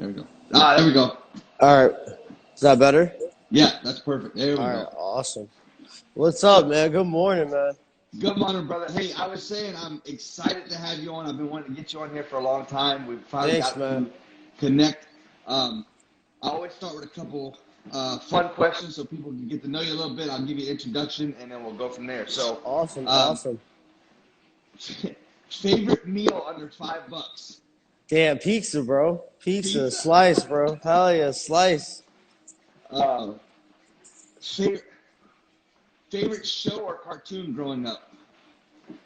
There we go. There we go. All right. Is that better? Yeah, that's perfect. There we All right. go. Awesome. What's up, man? Good morning, man. Good morning, brother. Hey, I was saying I'm excited to have you on. I've been wanting to get you on here for a long time. We've finally Thanks, got man. to connect. I always start with a couple fun questions so people can get to know you a little bit. I'll give you an introduction, and then we'll go from there. So, Awesome. um, Awesome. favorite meal under $5? Damn, pizza, bro. Pizza, Pizza. slice, bro. Hell yeah, slice. Uh, favorite, favorite show or cartoon growing up?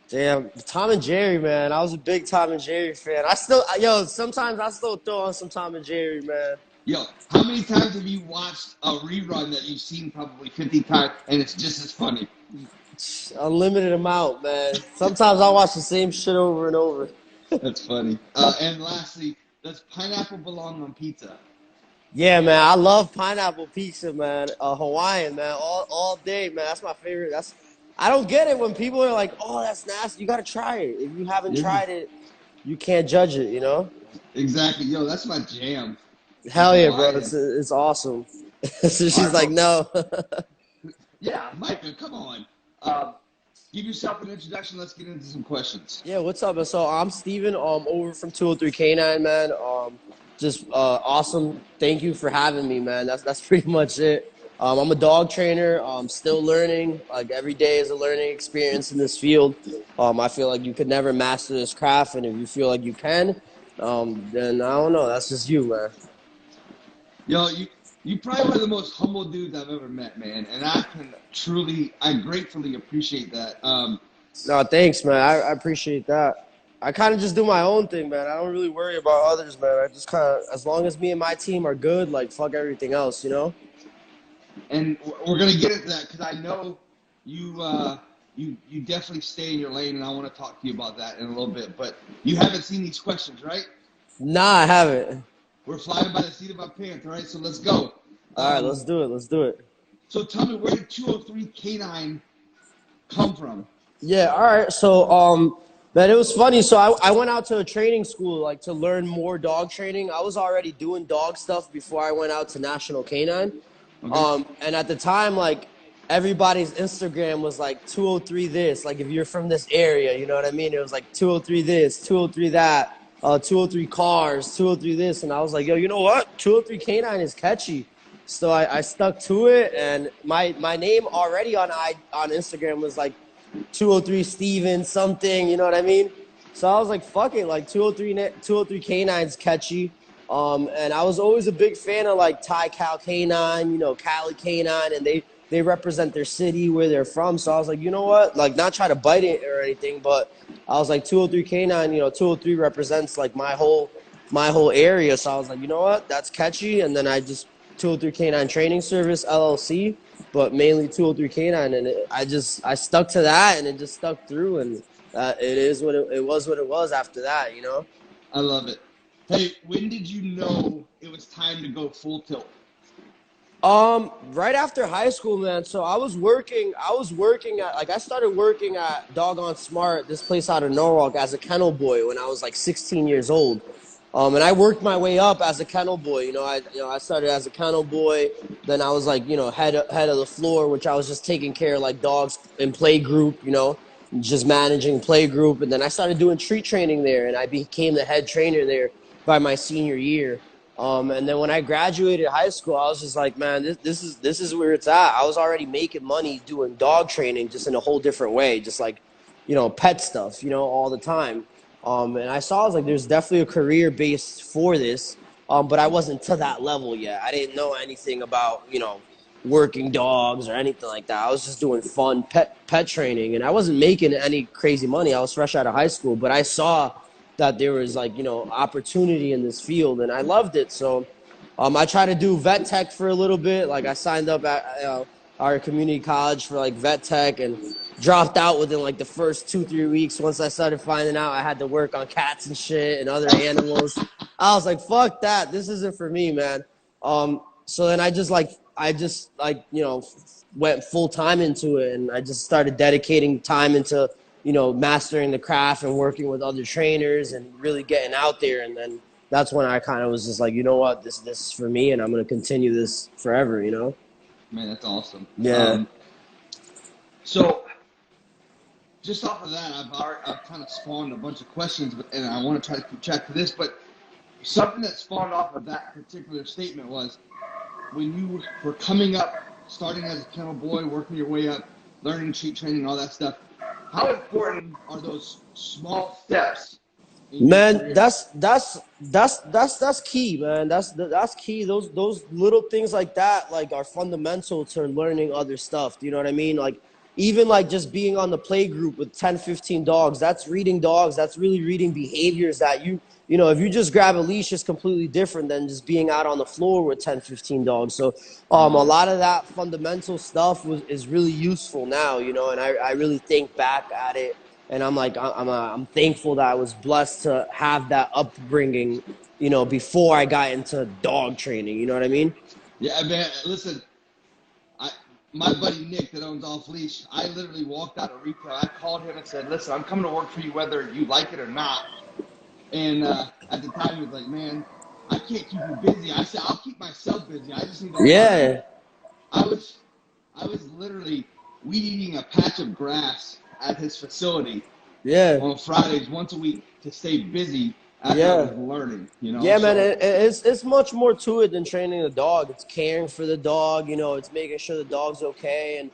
Damn, Tom and Jerry, man. I was a big Tom and Jerry fan. Sometimes I still throw on some Tom and Jerry, man. Yo, how many times have you watched a rerun that you've seen probably 50 times and it's just as funny? Unlimited amount, man. Sometimes I watch the same shit over and over. That's funny. And lastly, does pineapple belong on pizza? Yeah, man. I love pineapple pizza, man. Hawaiian, man. All day, man. That's my favorite. I don't get it when people are like, "Oh, that's nasty." You gotta try it. If you haven't Yeah, tried it, you can't judge it. You know? exactly. Yo, that's my jam. Is Hell yeah, bro. Hawaiian. It's awesome. So All she's right, like, bro. no. Yeah, Micah, come on. Give yourself an introduction. Let's get into some questions. Yeah, what's up? So I'm Steven, over from 203 K9, man. Just awesome. Thank you for having me, man. That's pretty much it. I'm a dog trainer. Still learning. Like every day is a learning experience in this field. I feel like you could never master this craft, and if you feel like you can, then I don't know. That's just you, man. Yo, you probably were the most humble dudes I've ever met, man. And I gratefully appreciate that. No, thanks, man. I appreciate that. I kind of just do my own thing, man. I don't really worry about others, man. I just kind of, as long as me and my team are good, like fuck everything else, you know? And we're gonna get into that because I know you definitely stay in your lane, and I want to talk to you about that in a little bit. But you haven't seen these questions, right? Nah, I haven't. We're flying by the seat of our pants, all right? So let's go. All right, let's do it. Let's do it. So tell me, where did 203 K9 come from? Yeah, all right. So, man, it was funny. So I went out to a training school, like to learn more dog training. I was already doing dog stuff before I went out to National Canine. Okay. And at the time, like everybody's Instagram was like 203 this. Like if you're from this area, you know what I mean? It was like 203 this, 203 that, 203 cars, 203 this. And I was like, yo, you know what? 203 Canine is catchy. So I stuck to it, and my name already on Instagram was like 203 Steven something, you know what I mean? So I was like, fuck it, like 203 Canine's catchy. And I was always a big fan of like Thai Cal Canine, you know, Cali Canine, and they represent their city where they're from. So I was like, you know what? Like, not try to bite it or anything, but I was like 203 Canine, you know, 203 represents like my whole area. So I was like, you know what? That's catchy. And then I just 203 Canine Training Service LLC, but mainly 203 Canine, and I stuck to that, and it just stuck through, and it was what it was after that, you know. I love it. Hey, when did you know it was time to go full tilt? Right after high school, man. So I was working at, like, I started working at Doggone Smart, this place out of Norwalk, as a kennel boy when I was like 16 years old. And I worked my way up as a kennel boy. I started as a kennel boy. Then I was like, head of the floor, which I was just taking care of like dogs in play group, just managing play group. And then I started doing treat training there, and I became the head trainer there by my senior year. And then when I graduated high school, I was just like, man, this is where it's at. I was already making money doing dog training, just in a whole different way, just like, pet stuff, all the time. And I was like, there's definitely a career base for this, but I wasn't to that level yet. I didn't know anything about, working dogs or anything like that. I was just doing fun pet training, and I wasn't making any crazy money. I was fresh out of high school, but I saw that there was like, opportunity in this field, and I loved it. So I tried to do vet tech for a little bit. Like I signed up at our community college for like vet tech, and dropped out within like the first 2-3 weeks. Once I started finding out I had to work on cats and shit and other animals, I was like, fuck that. This isn't for me, man. So then I just went full time into it, and I just started dedicating time into, mastering the craft and working with other trainers and really getting out there. And then that's when I kind of was just like, you know what, this is for me, and I'm gonna continue this forever. Man, that's awesome. Yeah. So just off of that, I've kind of spawned a bunch of questions, and I want to try to keep track of this. But something that spawned off of that particular statement was when you were coming up, starting as a kennel boy, working your way up, learning treat training, all that stuff. How important are those small steps in your Man, career? that's key, man. That's key. Those little things like that like are fundamental to learning other stuff. Do you know what I mean? Like even like just being on the play group with 10, 15 dogs, that's reading dogs. That's really reading behaviors that if you just grab a leash, it's completely different than just being out on the floor with 10, 15 dogs. So a lot of that fundamental stuff is really useful now, and I really think back at it. And I'm like, I'm thankful that I was blessed to have that upbringing, before I got into dog training. You know what I mean? Yeah, man. Listen, my buddy Nick that owns Off Leash, I literally walked out of retail. I called him and said, "Listen, I'm coming to work for you whether you like it or not." And at the time, he was like, "Man, I can't keep you busy." I said, "I'll keep myself busy. I just need to learn." Yeah. I was literally weed eating a patch of grass at his facility Yeah. on Fridays once a week to stay busy as I was learning. Yeah, man. It's much more to it than training a dog. It's caring for the dog. It's making sure the dog's okay, and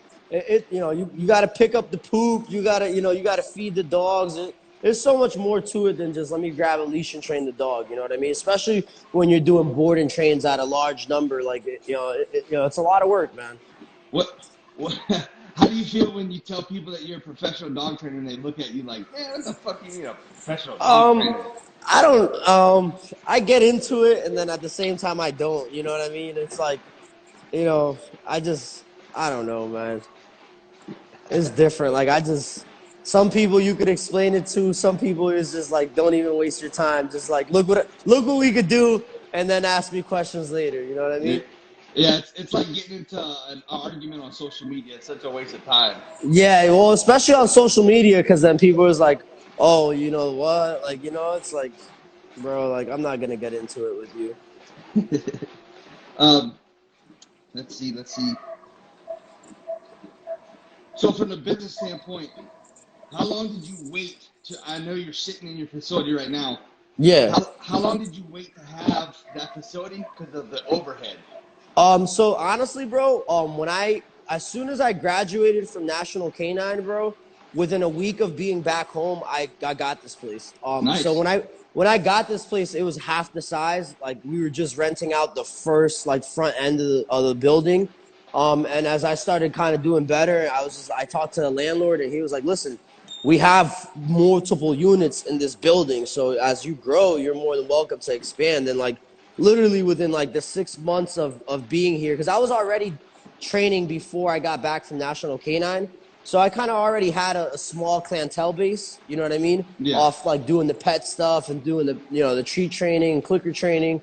you got to pick up the poop. You got to feed the dogs. There's so much more to it than just let me grab a leash and train the dog. You know what I mean? Especially when you're doing board and trains at a large number, like it's a lot of work, man. What how do you feel when you tell people that you're a professional dog trainer and they look at you like, "Man, what the fuck you mean a professional dog trainer?" I don't. I get into it, and then at the same time, I don't. You know what I mean? It's like, I don't know, man. It's different. Like some people you could explain it to. Some people it's just like, don't even waste your time. Just like look what we could do, and then ask me questions later. You know what I mean? Yeah, it's like getting into an argument on social media. It's such a waste of time. Yeah, well, especially on social media, because then people is like, oh, you know what? Like, it's like, bro, like, I'm not going to get into it with you. Let's see. So from the business standpoint, how long did you wait I know you're sitting in your facility right now. Yeah. How long did you wait to have that facility because of the overhead? So honestly, bro, as soon as I graduated from National Canine, bro, within a week of being back home, I got this place. Nice. So when I got this place, it was half the size. Like we were just renting out the first like front end of the building. And as I started kind of doing better, I talked to the landlord and he was like, "Listen, we have multiple units in this building. So as you grow, you're more than welcome to expand." And like literally within like the 6 months of being here, because I was already training before I got back from National Canine. So I kind of already had a small clientele base, you know what I mean? Yeah. Off like doing the pet stuff and doing the treat training and clicker training.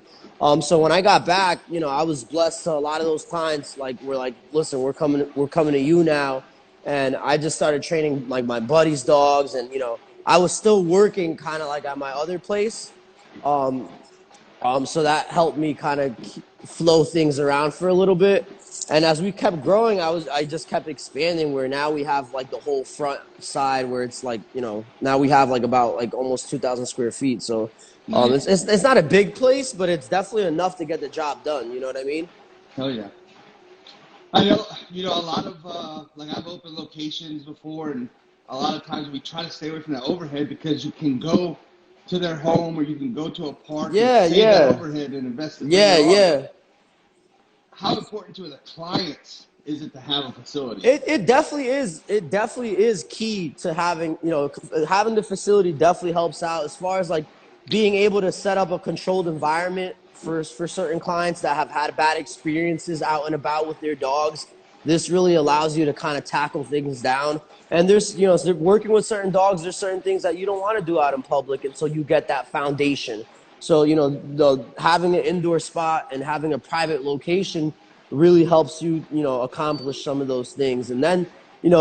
So when I got back, I was blessed to a lot of those clients like were like, "Listen, we're coming to you now." And I just started training like my buddies' dogs, and I was still working kind of like at my other place. So that helped me kind of flow things around for a little bit. And as we kept growing, I just kept expanding where now we have like the whole front side where it's like, now we have like about like almost 2,000 square feet. So Nice. it's not a big place, but it's definitely enough to get the job done. You know what I mean? Hell yeah. I know, a lot of, like I've opened locations before, and a lot of times we try to stay away from that overhead because you can go to their home or you can go to a park and save that overhead and invest in it. How important to the clients is it to have a facility? It definitely is. It definitely is key to having the facility definitely helps out as far as like being able to set up a controlled environment for certain clients that have had bad experiences out and about with their dogs. This really allows you to kind of tackle things down. And there's, working with certain dogs, there's certain things that you don't want to do out in public until you get that foundation. So, having an indoor spot and having a private location really helps you, accomplish some of those things. And then,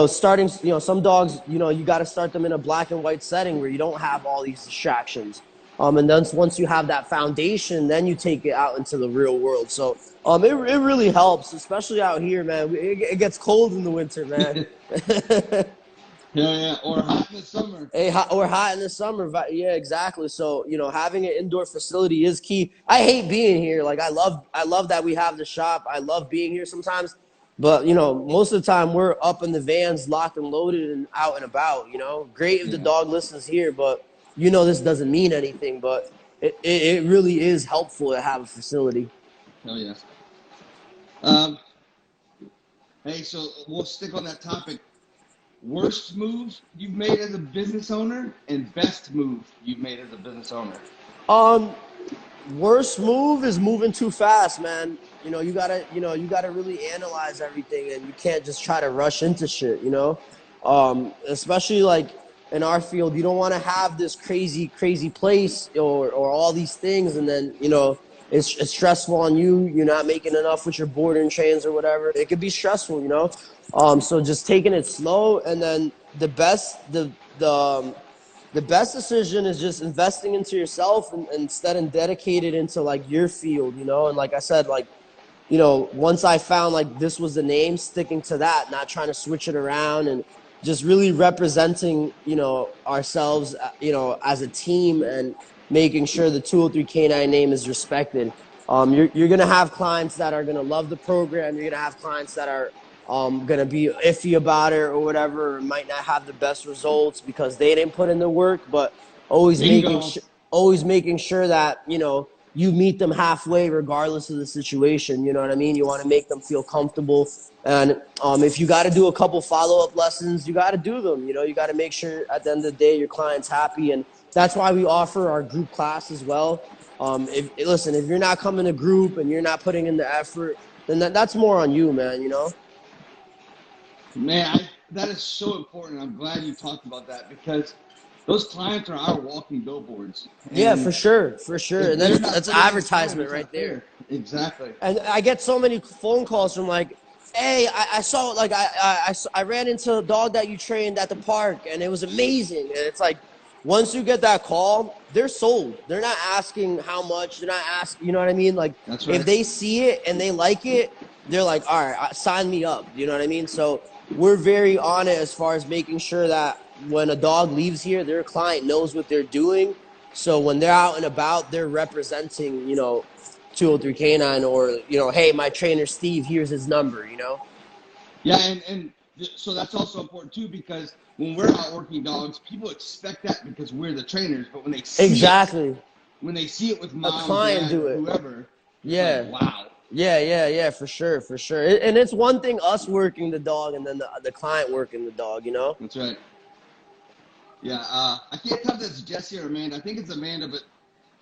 starting, some dogs, you got to start them in a black and white setting where you don't have all these distractions. And then once you have that foundation, then you take it out into the real world. So it really helps, especially out here, man. It gets cold in the winter, man. Yeah, or hot in the summer. Hey, or hot in the summer. Yeah, exactly. So, having an indoor facility is key. I hate being here. Like, I love that we have the shop. I love being here sometimes. But, most of the time we're up in the vans, locked and loaded and out and about, Great if the dog listens here, but, this doesn't mean anything. But it really is helpful to have a facility. Oh, yes. Hey, so we'll stick on that topic. Worst move you've made as a business owner and best move you've made as a business owner? Worst move is moving too fast, man. You gotta really analyze everything, and you can't just try to rush into shit, especially like in our field. You don't want to have this crazy place or all these things, and then, it's stressful on you. You're not making enough with your board and trains or whatever. It could be stressful, so just taking it slow, and then the best decision is just investing into yourself and instead and dedicated into like your field, and like I said, like, once I found like this was the name, sticking to that, not trying to switch it around, and just really representing, ourselves, as a team, and making sure the 203 Canine name is respected. You're gonna have clients that are gonna love the program. You're gonna have clients that are gonna be iffy about it or whatever, or might not have the best results because they didn't put in the work. But always making sure that you meet them halfway regardless of the situation. You know what I mean? You want to make them feel comfortable, and if you got to do a couple follow-up lessons, you got to do them. You got to make sure at the end of the day your client's happy, and that's why we offer our group class as well. If you're not coming to group and you're not putting in the effort, then that's more on you, man. Man, that is so important. I'm glad you talked about that, because those clients are our walking billboards. Yeah, for sure. And that's advertisement right there. Exactly. And I get so many phone calls from like, hey, I saw, like, I ran into a dog that you trained at the park, and it was amazing. And it's like, once you get that call, they're sold. They're not asking how much. They're not asking, you know what I mean? Like, that's right. If they see it and they like it, they're like, all right, sign me up. You know what I mean? So we're very on it as far as making sure that when a dog leaves here, their client knows what they're doing. So when they're out and about, they're representing, 203 Canine, or, hey, my trainer Steve, here's his number, Yeah, and so that's also important too, because when we're out working dogs, people expect that because we're the trainers. But when they see it with mom, client dad, do it. whoever, yeah, like, wow. Yeah, for sure. And it's one thing us working the dog and then the client working the dog, That's right. Yeah, I can't tell if that's Jessie or Amanda. I think it's Amanda, but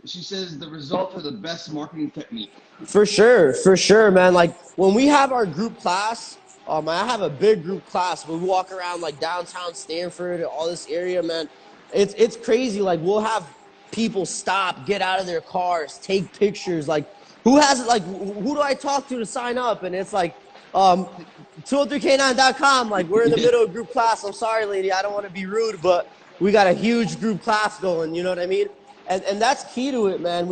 she says the results are the best marketing technique. For sure, man. Like, when we have our group class, I have a big group class. We walk around like downtown Stanford, all this area, man. It's crazy. Like, we'll have people stop, get out of their cars, take pictures. Like, who do I talk to sign up? And it's like, 203k9.com. Like, we're in the middle of group class. I'm sorry, lady. I don't want to be rude, but we got a huge group class going. You know what I mean? And that's key to it, man.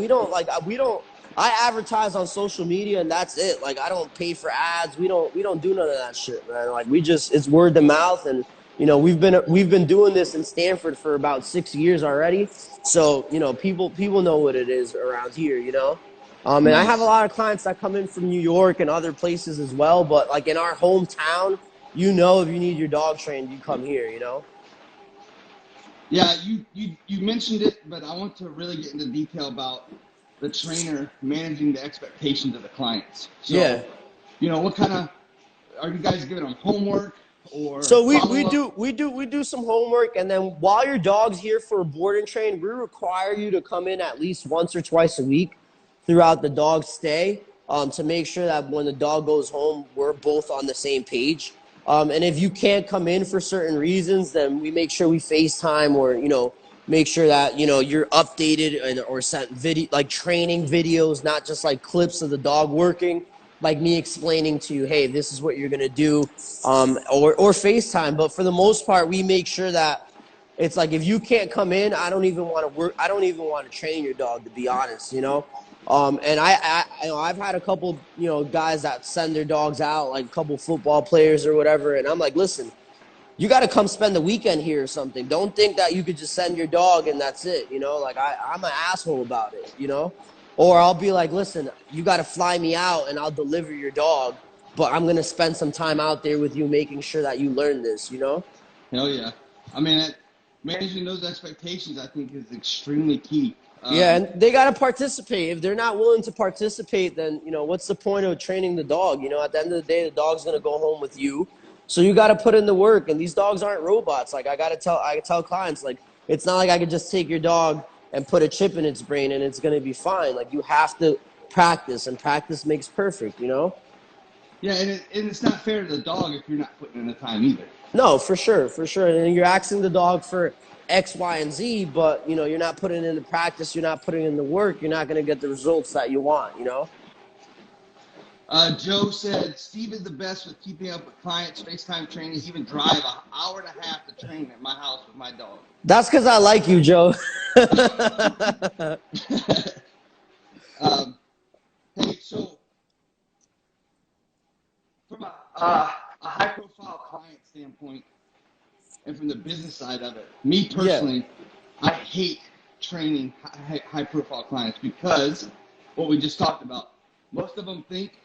I advertise on social media, and that's it. Like, I don't pay for ads. We don't do none of that shit, man. Like, it's word of mouth, and we've been doing this in Stanford for about 6 years already. So people know what it is around here, And I have a lot of clients that come in from New York and other places as well. But like in our hometown, if you need your dog trained, you come here, Yeah, you mentioned it, but I want to really get into detail about the trainer managing the expectations of the clients. So, yeah. What kind of, are you guys giving them homework or? So we do some homework, and then while your dog's here for a board and train, we require you to come in at least once or twice a week throughout the dog's stay, to make sure that when the dog goes home, we're both on the same page. And if you can't come in for certain reasons, then we make sure we FaceTime, or, make sure that, you're updated or sent like training videos, not just like clips of the dog working, like me explaining to you, hey, this is what you're going to do, or FaceTime. But for the most part, we make sure that it's like if you can't come in, I don't even want to work. I don't even want to train your dog, to be honest. And I've had a couple guys that send their dogs out, like a couple football players or whatever, and I'm like, listen, you got to come spend the weekend here or something. Don't think that you could just send your dog and that's it. Like I'm an asshole about it. Or I'll be like, listen, you got to fly me out and I'll deliver your dog, but I'm going to spend some time out there with you making sure that you learn this. Hell yeah. I mean, managing those expectations, I think, is extremely key. Yeah, and they got to participate. If they're not willing to participate, then, what's the point of training the dog? At the end of the day, the dog's going to go home with you. So you got to put in the work, and these dogs aren't robots. Like I tell clients, like, it's not like I could just take your dog and put a chip in its brain and it's going to be fine. Like, you have to practice, and practice makes perfect. Yeah, and it's not fair to the dog if you're not putting in the time either. No, for sure. And you're asking the dog for X, Y, and Z, but, you're not putting in the practice, you're not putting in the work, you're not going to get the results that you want. Joe said, Steve is the best with keeping up with clients, FaceTime training, even drive an hour and a half to train at my house with my dog. That's because I like you, Joe. Hey, so from a high-profile client standpoint and from the business side of it, me personally, I hate training high-profile clients because what we just talked about, most of them think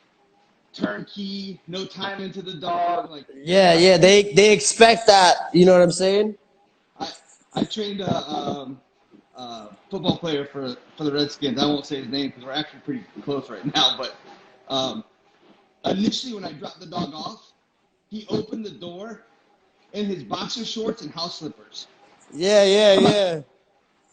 turnkey, no time into the dog. Like they expect that. You know what I'm saying? I trained a football player for the Redskins. I won't say his name because we're actually pretty close right now. But initially, when I dropped the dog off, he opened the door in his boxer shorts and house slippers. Yeah.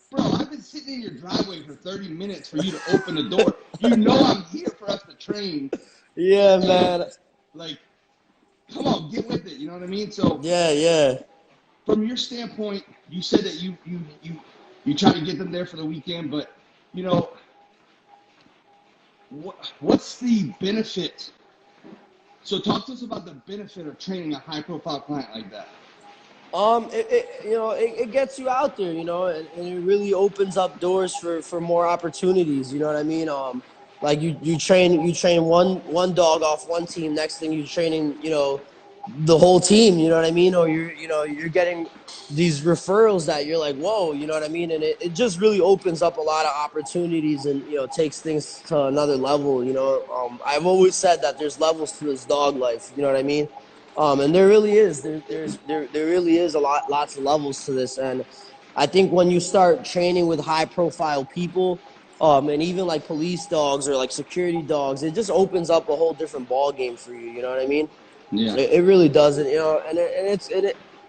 Bro, I've been sitting in your driveway for 30 minutes for you to open the door. I'm here for us to train. Yeah, man. Like, come on, get with it. You know what I mean? So yeah. From your standpoint, you said that you try to get them there for the weekend, but what's the benefit? So talk to us about the benefit of training a high-profile client like that. It gets you out there, and it really opens up doors for more opportunities. You know what I mean? Like you train one dog off one team. Next thing you're training, the whole team. You know what I mean? Or you're getting these referrals that you're like, whoa, you know what I mean? And it just really opens up a lot of opportunities and takes things to another level. I've always said that there's levels to this dog life. You know what I mean? And there really is. There really is lots of levels to this. And I think when you start training with high profile people, and even like police dogs or like security dogs, it just opens up a whole different ball game for you. You know what I mean? Yeah. It really does. And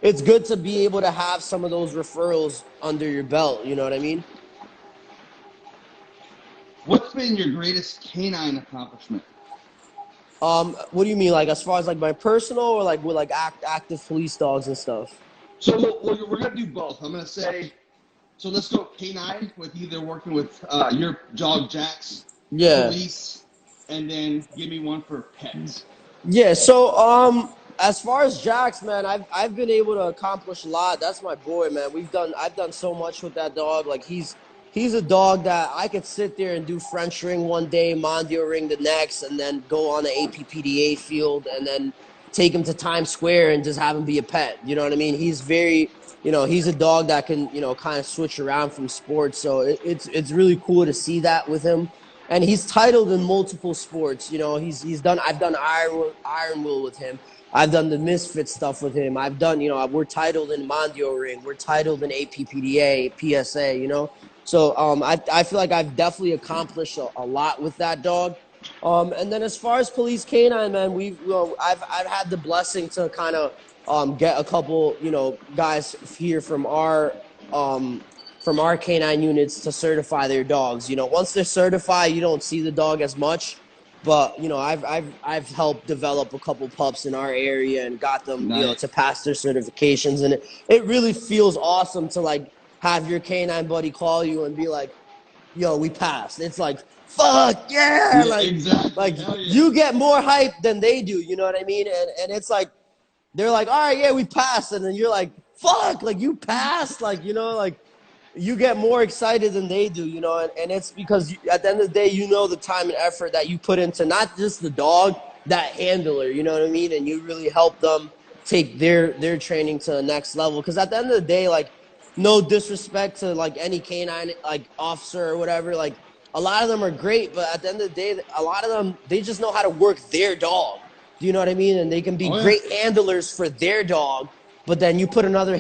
it's good to be able to have some of those referrals under your belt. You know what I mean? What's been your greatest canine accomplishment? What do you mean, like as far as like my personal or like with like active police dogs and stuff? So we're gonna do both. I'm gonna say, so let's go canine with either working with your dog Jax, police, and then give me one for pets. Yeah. So as far as Jax, man, I've been able to accomplish a lot. That's my boy, man. I've done so much with that dog. Like he's a dog that I could sit there and do French ring one day, Mondio ring the next, and then go on the APPDA field and then take him to Times Square and just have him be a pet. You know what I mean? He's very, he's a dog that can, kind of switch around from sports. So it's really cool to see that with him. And he's titled in multiple sports. I've done Iron Will with him. I've done the Misfit stuff with him. I've done, we're titled in Mondio ring. We're titled in APPDA, PSA, So I feel like I've definitely accomplished a lot with that dog. And then as far as police canine, man, I've had the blessing to kind of get a couple guys here from our canine units to certify their dogs. Once they're certified, you don't see the dog as much, but I've helped develop a couple pups in our area and got them to pass their certifications, and it really feels awesome to like have your canine buddy call you and be like, yo, we passed. It's like, fuck yeah. Exactly. You get more hype than they do. You know what I mean? And it's like, they're like, all right, yeah, we passed. And then you're like, fuck, like you passed, like, you know, like you get more excited than they do, you know, and it's because at the end of the day, you know, the time and effort that you put into not just the dog, that handler, you know what I mean? And you really help them take their training to the next level. Because at the end of the day, like, no disrespect to like any canine like officer or whatever, like a lot of them are great, but at the end of the day, a lot of them, they just know how to work their dog. Do you know what I mean? And they can be Oh, yeah. great handlers for their dog, but then you put another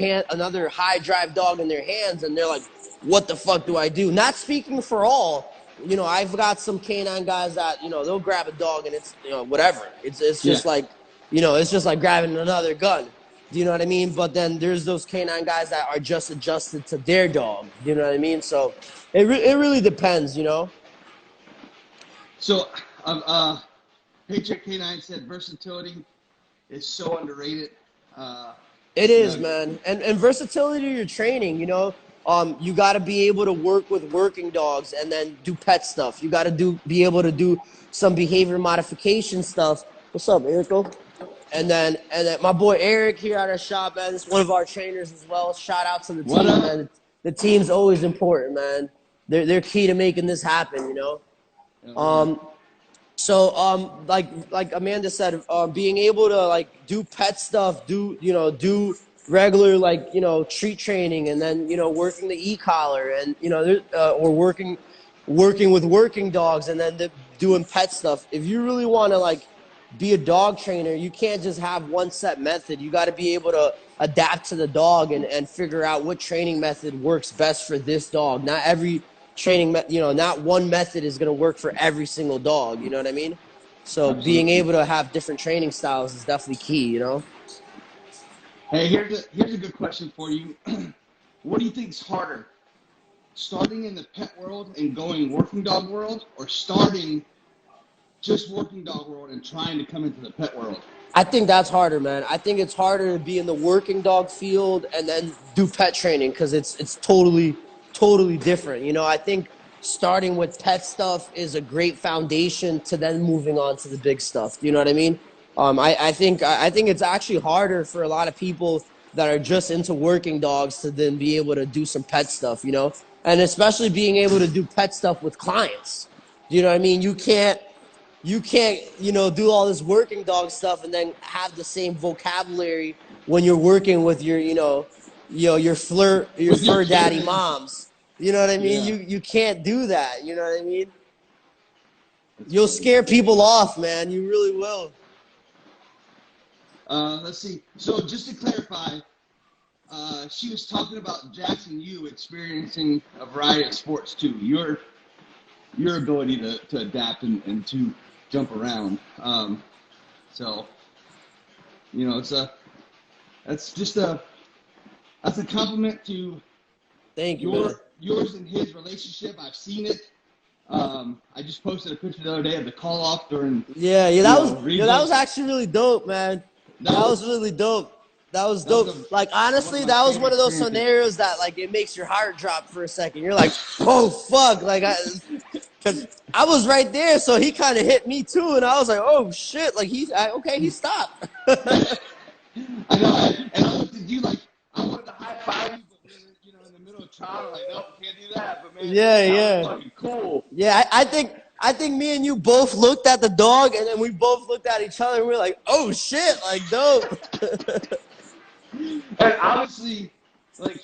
high drive dog in their hands, and they're like, "What the fuck do I do?" Not speaking for all, you know. I've got some canine guys that, you know, they'll grab a dog and it's, you know, whatever. It's just Yeah. like, you know, it's just like grabbing another gun. Do you know what I mean? But then there's those canine guys that are just adjusted to their dog. Do you know what I mean? So it really depends, you know. So, Patriot K9 said versatility is so underrated. It You is, know, man. And versatility of your training, you know. You got to be able to work with working dogs and then do pet stuff. You got to be able to do some behavior modification stuff. What's up, Erico? And then my boy Eric here at our shop, man, is one of our trainers as well. Shout out to the What team, up? man. The team's always important, man. They're key to making this happen, you know. So like Amanda said, being able to like do pet stuff, do regular, like, you know, treat training, and then, you know, working the e-collar, and, you know, or working with working dogs, and then doing pet stuff. If you really want to like be a dog trainer, you can't just have one set method. You got to be able to adapt to the dog and figure out what training method works best for this dog. Not every you know, not one method is going to work for every single dog. You know what I mean? So being Absolutely. able to have different training styles is definitely key, you know? Hey, here's a good question for you. What do you think is harder, starting in the pet world and going working dog world, or starting just working dog world and trying to come into the pet world? I think that's harder, man. I think it's harder to be in the working dog field and then do pet training, because it's totally different. You know, I think starting with pet stuff is a great foundation to then moving on to the big stuff. You know what I mean? I think it's actually harder for a lot of people that are just into working dogs to then be able to do some pet stuff. You know, and especially being able to do pet stuff with clients. You know what I mean? You can't, you know, do all this working dog stuff and then have the same vocabulary when you're working with your, your With your fur daddy kittens. moms. You know what I mean? Yeah. You can't do that. You know what I mean? That's You'll funny. scare people off, man. You really will. Let's see. So just to clarify, she was talking about Jackson, you experiencing a variety of sports too. Your ability to adapt and to jump around. So you know, that's just a that's a compliment to Thank you, man. yours and his relationship. I've seen it. I just posted a picture the other day of the call off during, Yeah, that was regionals. actually really dope, man. That was really dope. That was That was dope. Like, one of honestly, my that was favorite one of those experiences. scenarios that like it makes your heart drop for a second. You're like, oh fuck, like because I was right there, so he kind of hit me too, and I was like, oh shit, like okay, he stopped. I know, and I looked at you like I wanted to high five you, but we were, in the middle of trial. Like, nope, can't do that. But man, Yeah, that was yeah. fucking cool. Yeah, I think me and you both looked at the dog, and then we both looked at each other, and we were like, "Oh shit!" Like dope. And obviously, like,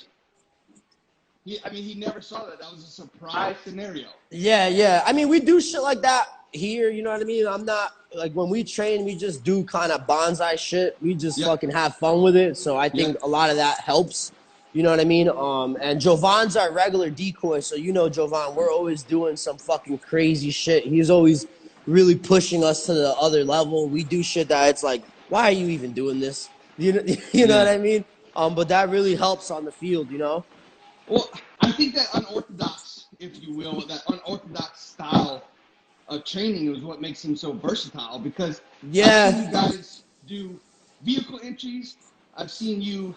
he never saw that. That was a surprise scenario. Yeah. I mean, we do shit like that here. You know what I mean? I'm not like when we train, we just do kind of bonsai shit. We just Yep. fucking have fun with it. So I think Yep. a lot of that helps. You know what I mean? And Jovan's our regular decoy, so you know Jovan, we're always doing some fucking crazy shit. He's always really pushing us to the other level. We do shit that it's like, why are you even doing this? You know, you know what Yeah. I mean? But that really helps on the field, you know? Well, I think that unorthodox, if you will, that unorthodox style of training is what makes him so versatile. Because I've seen you Yeah, guys do vehicle entries. I've seen you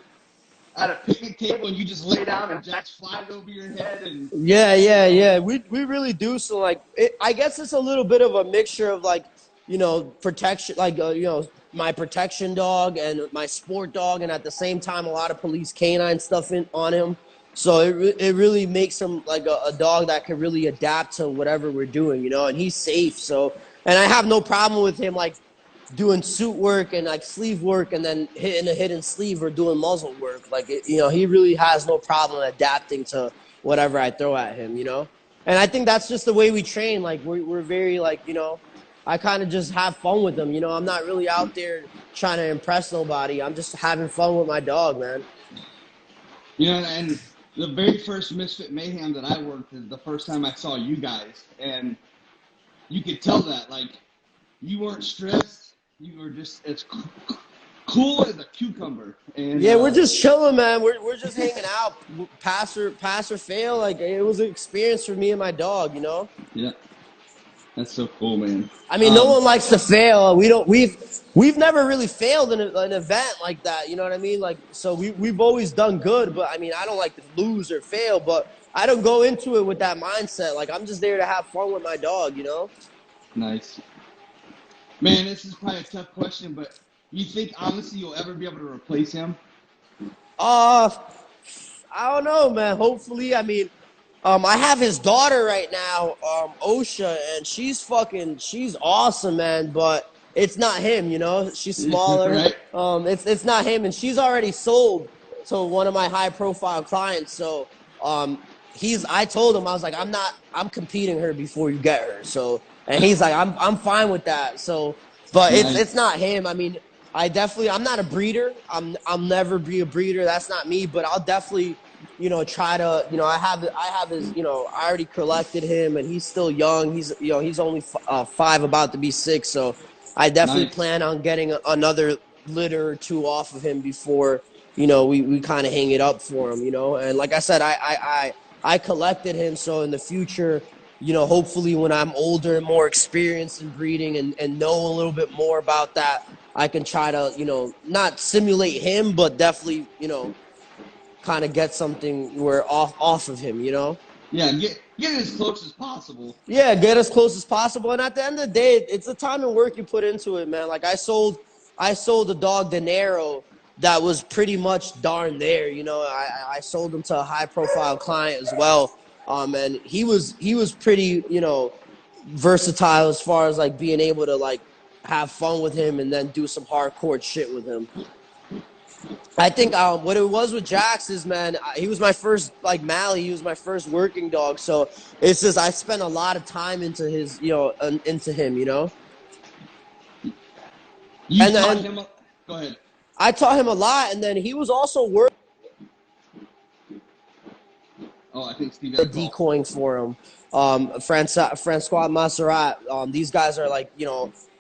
at a picnic table and you just lay down and jacks flies over your head and yeah. We really do. So like, I guess it's a little bit of a mixture of like protection, my protection dog and my sport dog, and at the same time, a lot of police canine stuff on him. So it really makes him like a dog that can really adapt to whatever we're doing, and he's safe. So, and I have no problem with him like doing suit work and like sleeve work and then hitting a hidden sleeve or doing muzzle work. Like, he really has no problem adapting to whatever I throw at him, And I think that's just the way we train. Like, we're very, like, I kind of just have fun with them. I'm not really out there trying to impress nobody. I'm just having fun with my dog, man. And the very first Misfit Mayhem that I worked is the first time I saw you guys. And you could tell that, like, you weren't stressed. You were just as cool as a cucumber. And yeah, we're just chilling, man. We're just hanging out, pass or fail. Like, it was an experience for me and my dog, Yeah, that's so cool, man. I mean, no one likes to fail. We've never really failed in an event like that. You know what I mean? Like, so we've always done good. But I mean, I don't like to lose or fail. But I don't go into it with that mindset. Like, I'm just there to have fun with my dog. Nice. Man, this is probably a tough question, but you think, honestly, you'll ever be able to replace him? I don't know, man. Hopefully. I mean, I have his daughter right now, Osha, and she's awesome, man, but it's not him, She's smaller. Right. It's not him, and she's already sold to one of my high-profile clients, so I told him, I was like, I'm competing her before you get her, so. And he's like, I'm fine with that. So, but it's not him. I mean, I'm not a breeder. I'll never be a breeder. That's not me. But I'll definitely, try to, I have his, I already collected him, and he's still young. He's only 5, about to be 6. So I definitely plan on getting another litter or 2 off of him before, we kind of hang it up for him, And like I said, I collected him. So in the future, hopefully when I'm older and more experienced in breeding and know a little bit more about that, I can try to, not simulate him, but definitely, kind of get something where off of him, Yeah, get as close as possible. Yeah, get as close as possible. And at the end of the day, it's the time and work you put into it, man. Like, I sold a dog, De Niro, that was pretty much darn there, I sold him to a high-profile client as well. And he was pretty, versatile as far as like being able to like have fun with him and then do some hardcore shit with him. I think what it was with Jax is, man, he was my first like Mally. He was my first working dog, so it's just I spent a lot of time into his, into him, Go ahead. I taught him a lot, and then he was also working. Oh, I think Steven decoying for him. Francois Masserat. These guys are like,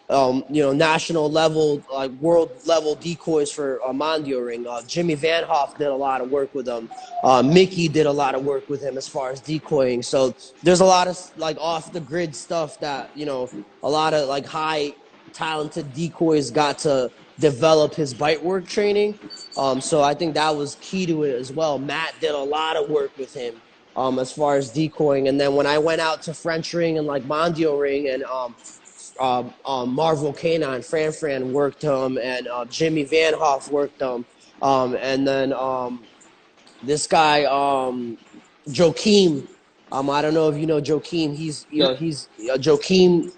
national level, like world level decoys for Mondio Ring. Jimmy Van Hoff did a lot of work with him. Mickey did a lot of work with him as far as decoying. So there's a lot of like off the grid stuff that, a lot of like high talented decoys got to develop his bite work training. So I think that was key to it as well. Matt did a lot of work with him. As far as decoying, and then when I went out to French Ring and like Mondio Ring and Marvel Canine, Fran worked him, and Jimmy Van Hoff worked him, and then this guy Joaquim. I don't know if you know Joaquim. He's Joaquim.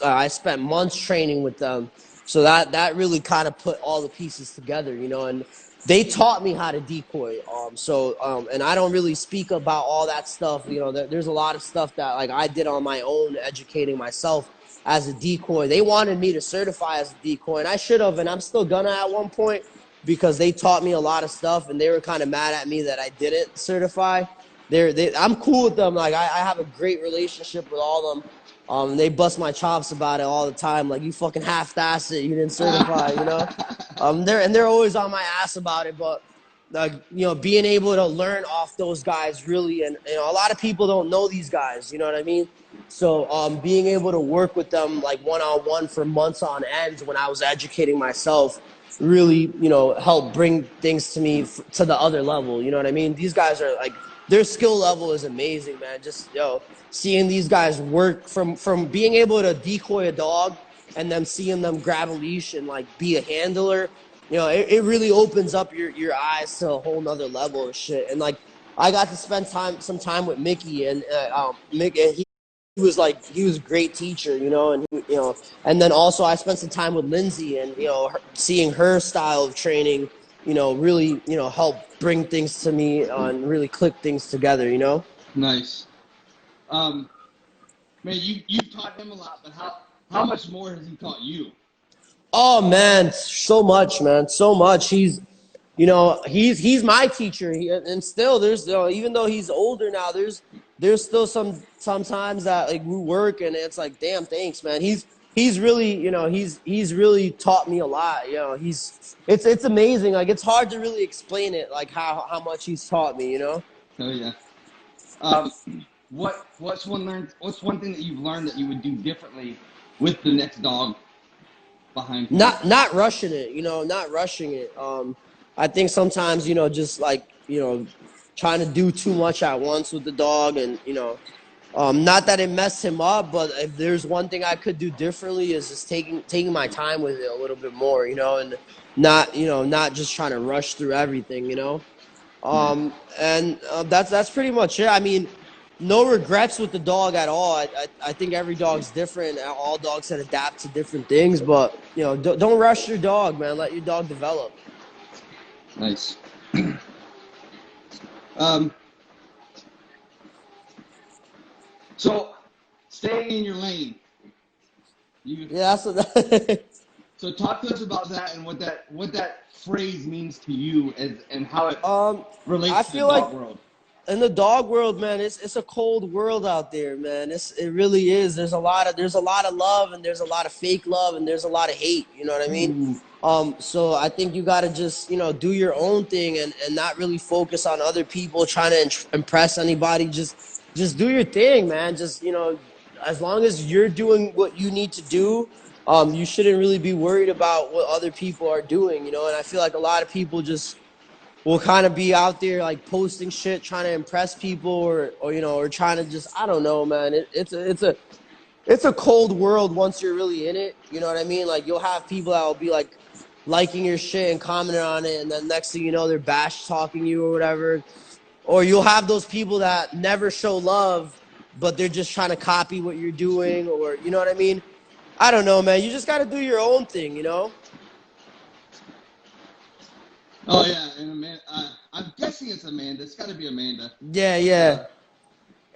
I spent months training with them, so that really kind of put all the pieces together, and they taught me how to decoy. And I don't really speak about all that stuff. There's a lot of stuff that like I did on my own, educating myself as a decoy. They wanted me to certify as a decoy, and I should have, and I'm still gonna at one point, because they taught me a lot of stuff, and they were kind of mad at me that I didn't certify. I'm cool with them. Like I have a great relationship with all of them. They bust my chops about it all the time. Like, you fucking half-assed it. You didn't certify, They're always on my ass about it. But, being able to learn off those guys really, and a lot of people don't know these guys. You know what I mean? So, being able to work with them like one-on-one for months on end when I was educating myself really, helped bring things to me to the other level. You know what I mean? These guys are like, their skill level is amazing, man. Just, seeing these guys work from being able to decoy a dog and them seeing them grab a leash and like be a handler, it really opens up your eyes to a whole nother level of shit. And like I got to spend some time with Mickey, and Mickey, he was a great teacher, and and then also I spent some time with Lindsay, and seeing her style of training, really help bring things to me and really click things together. Nice. Man, you've taught him a lot, but how much more has he taught you? Oh man, so much, man, so much. He's my teacher, and still there's even though he's older now, there's still sometimes that like we work and it's like, damn, thanks, man. He's really he's really taught me a lot. It's amazing. Like it's hard to really explain it, like how much he's taught me. Oh yeah. What's one thing that you've learned that you would do differently with the next dog behind him? Not rushing it, not rushing it. I think sometimes, just like, trying to do too much at once with the dog, and, not that it messed him up, but if there's one thing I could do differently is just taking my time with it a little bit more, and not just trying to rush through everything, and that's pretty much it. I mean, no regrets with the dog at all. I think every dog's different. All dogs can adapt to different things, but don't rush your dog, man. Let your dog develop. Nice. So staying in your lane. Yeah, so so talk to us about that and what that phrase means to you and how it relates to the dog world. In the dog world, man, it's a cold world out there, man. It really is. There's a lot of love, and there's a lot of fake love, and there's a lot of hate. You know what I mean? So I think you gotta just do your own thing and not really focus on other people trying to impress anybody. Just do your thing, man. Just as long as you're doing what you need to do, you shouldn't really be worried about what other people are doing. And I feel like a lot of people just will kind of be out there like posting shit, trying to impress people, or trying to just, I don't know, man. It's a cold world once you're really in it. You know what I mean? Like you'll have people that will be like liking your shit and commenting on it, and then next thing you know, they're bash talking you or whatever. Or you'll have those people that never show love, but they're just trying to copy what you're doing, or you know what I mean? I don't know, man. You just got to do your own thing, Oh yeah, and Amanda, I'm guessing it's Amanda. It's got to be Amanda. Yeah.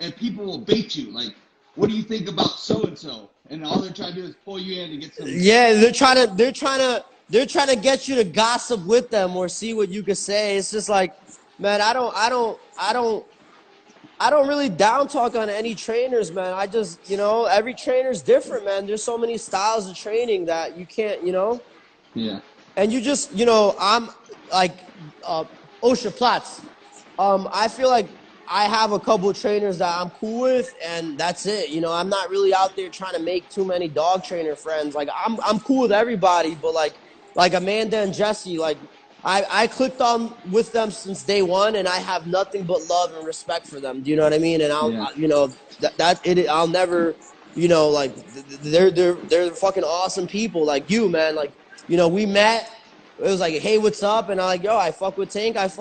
And people will bait you, like, what do you think about so and so? And all they're trying to do is pull you in to get some. Yeah, they're trying to get you to gossip with them or see what you can say. It's just like, man, I don't really down talk on any trainers, man. I just, every trainer's different, man. There's so many styles of training that you can't, Yeah. And you just, I'm like Osha Platz. I feel like I have a couple of trainers that I'm cool with, and that's it. I'm not really out there trying to make too many dog trainer friends. Like I'm cool with everybody, but like Amanda and Jesse, like I clicked on with them since day one, and I have nothing but love and respect for them. Do you know what I mean? And I'll never, like they're fucking awesome people. Like you, man. Like we met. It was like, hey, what's up? And I'm like, yo, I fuck with Tank. That's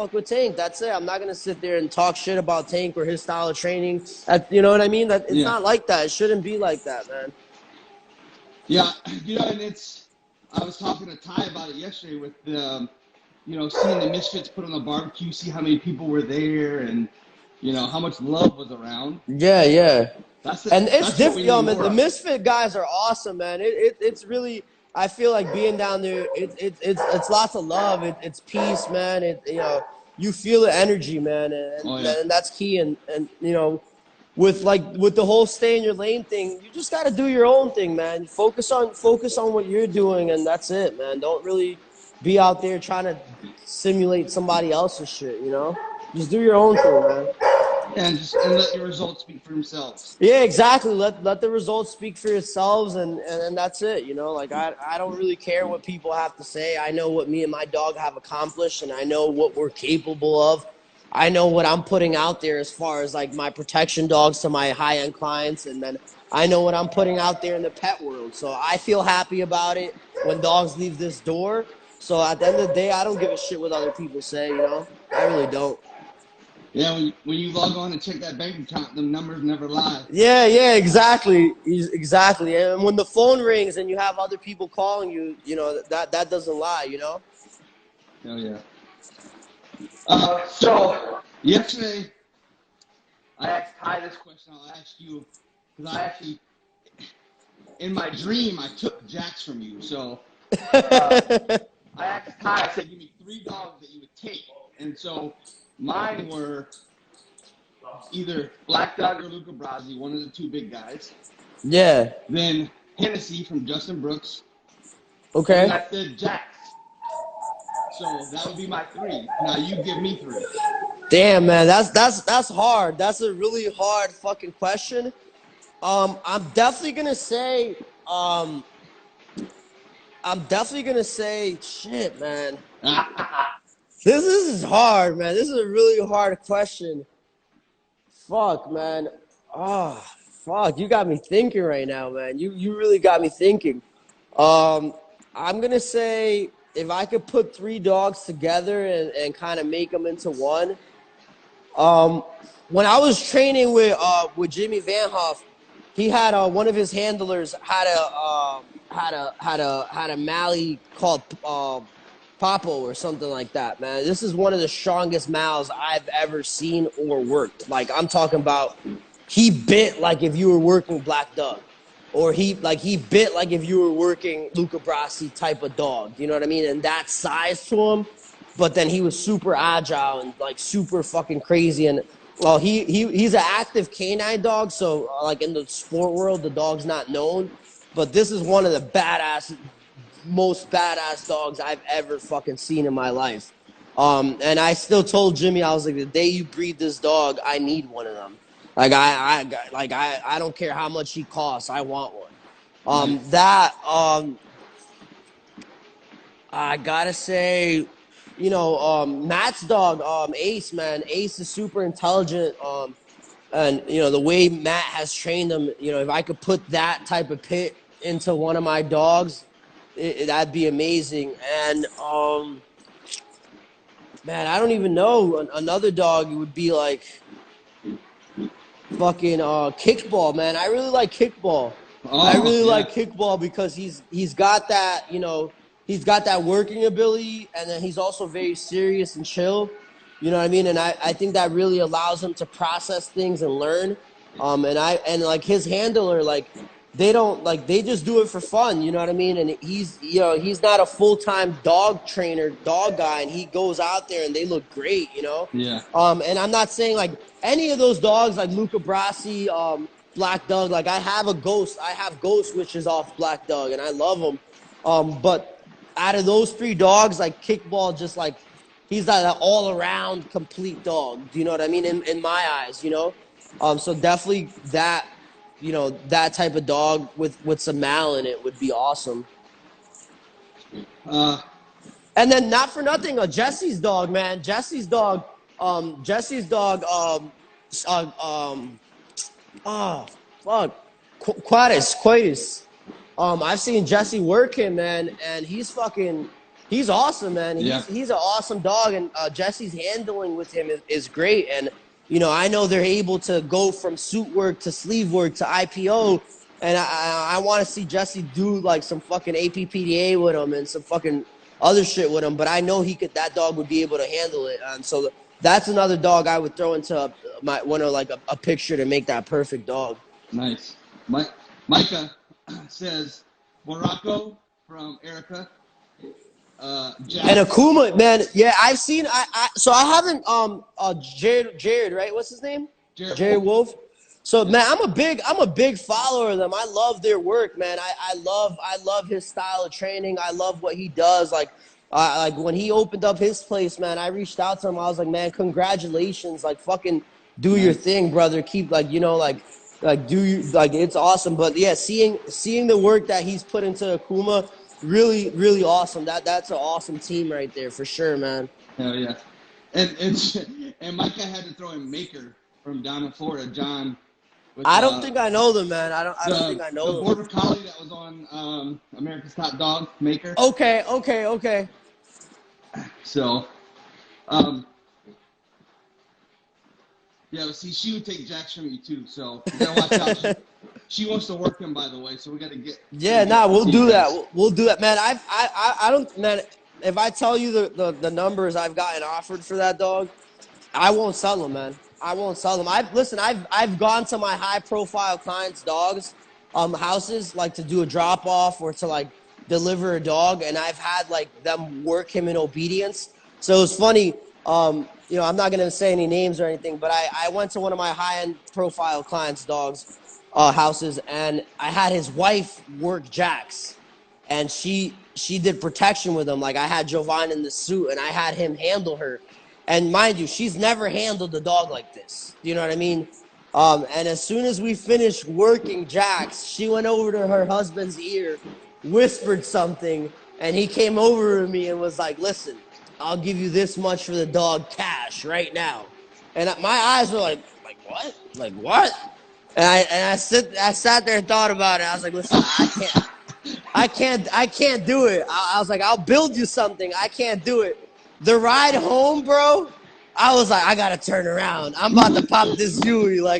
it. I'm not going to sit there and talk shit about Tank or his style of training. You know what I mean? It's not like that. It shouldn't be like that, man. Yeah, and I was talking to Ty about it yesterday with, seeing the Misfits put on the barbecue, see how many people were there and, how much love was around. Yeah. And it's different, man. The of. Misfit guys are awesome, man. It's really... I feel like being down there, it's lots of love. It's peace, man. You feel the energy, man, and that's key. And with the whole stay in your lane thing, you just got to do your own thing, man. Focus on what you're doing, and that's it, man. Don't really be out there trying to simulate somebody else's shit. Just do your own thing, man. And let your results speak for themselves. Yeah, exactly. Let the results speak for yourselves, and that's it. Like I don't really care what people have to say. I know what me and my dog have accomplished, and I know what we're capable of. I know what I'm putting out there as far as like my protection dogs to my high-end clients, and then I know what I'm putting out there in the pet world. So I feel happy about it when dogs leave this door. So at the end of the day, I don't give a shit what other people say, you know? I really don't. Yeah, when you log on and check that bank account, the numbers never lie. Yeah, exactly. Exactly. And when the phone rings and you have other people calling you, you know, that doesn't lie, you know? Hell yeah. So yesterday, I asked Ty this question. I'll ask you because I actually, in my dream, I took Jax from you. So I asked Ty. I said, "Give me 3 dogs that you would take." And so mine were either Black Dog or Luca Brasi, one of the 2 big guys. Yeah. Then Hennessy from Justin Brooks. Okay. And I said Jax. So that would be my 3. Now you give me 3. Damn, man, that's hard. That's a really hard fucking question. I'm definitely gonna say, shit, man. This is hard, man. This is a really hard question. Fuck, man. Oh, fuck. You got me thinking right now, man. You really got me thinking. I'm gonna say if I could put 3 dogs together and kind of make them into one. When I was training with Jimmy Van Hoff, he had one of his handlers had a Mali called Papo or something like that. Man, this is one of the strongest Mals I've ever seen or worked. Like I'm talking about, he bit like if you were working Black Doug, or he bit like if you were working Luca Brasi type of dog. You know what I mean? And that size to him. But then he was super agile and like super fucking crazy. And well, he's an active canine dog, so like in the sport world, the dog's not known. But this is one of the most badass dogs I've ever fucking seen in my life. And I still told Jimmy, I was like, the day you breed this dog, I need one of them. Like I don't care how much he costs, I want one. I gotta say, you know, Matt's dog, Ace, man. Ace is super intelligent. And, you know, the way Matt has trained him, you know, if I could put that type of pit into one of my dogs, that'd be amazing. And, man, I don't even know. Another dog would be like fucking Kickball, man. I really like Kickball. I really like Kickball because he's got that, you know, he's got that working ability, and then he's also very serious and chill. You know what I mean? And I think that really allows him to process things and learn. And like his handler, like they just do it for fun. You know what I mean? And he's not a full-time dog trainer, dog guy, and he goes out there and they look great. You know? Yeah. And I'm not saying like any of those dogs, like Luca Brasi, Black Dog. Like I have Ghost, which is off Black Dog, and I love him. But out of those 3 dogs, like Kickball, just like he's that all-around complete dog. Do you know what I mean? In my eyes, you know. So definitely that, you know, that type of dog with some Mal in it would be awesome. And then not for nothing, Jesse's dog, man. Jesse's dog. Oh fuck, Quatis. I've seen Jesse work him, man, and he's awesome, man. He's an awesome dog, and Jesse's handling with him is great. And you know, I know they're able to go from suit work to sleeve work to IPO, and I want to see Jesse do like some fucking APPDA with him and some fucking other shit with him. But I know that dog would be able to handle it, and so that's another dog I would throw into a picture to make that perfect dog. Nice. Micah says Morocco from Erica. And Akuma, man, yeah, I've seen. So I haven't. Jared, right? What's his name? Jared Wolf. So man, I'm a big follower of them. I love their work, man. I love his style of training. I love what he does. Like when he opened up his place, man, I reached out to him. I was like, man, congratulations. Like fucking do your thing, brother. Keep it's awesome. But yeah, seeing the work that he's put into Akuma. Really, really awesome. That's an awesome team right there for sure, man. Hell yeah. And And Micah had to throw in Maker from down in Florida, John. With, I don't think I know them, man. I don't think I know the them. Border Collie that was on America's Top Dog, Maker. Okay. So, yeah, but see, she would take Jax from you too, so you gotta watch out. She wants to work him, by the way, so we gotta get. Yeah, we'll do that. We'll do that, man. I don't, man. If I tell you the numbers I've gotten offered for that dog, I won't sell them, man. I won't sell them. I've gone to my high profile clients' dogs, houses, like to do a drop off or to like deliver a dog, and I've had like them work him in obedience. So it's funny. You know, I'm not gonna say any names or anything, but I went to one of my high end profile clients' dogs, houses, and I had his wife work Jax, and she did protection with him. Like I had Jovan in the suit, and I had him handle her. And mind you, she's never handled a dog like this. You know what I mean? And as soon as we finished working Jax, she went over to her husband's ear, whispered something, and he came over to me and was like, "Listen, I'll give you this much for the dog cash right now." And my eyes were like what? Like what? And I sat there and thought about it. I was like, "Listen, I can't do it." I was like, "I'll build you something. I can't do it." The ride home, bro, I was like, I gotta turn around. I'm about to pop this Yui. I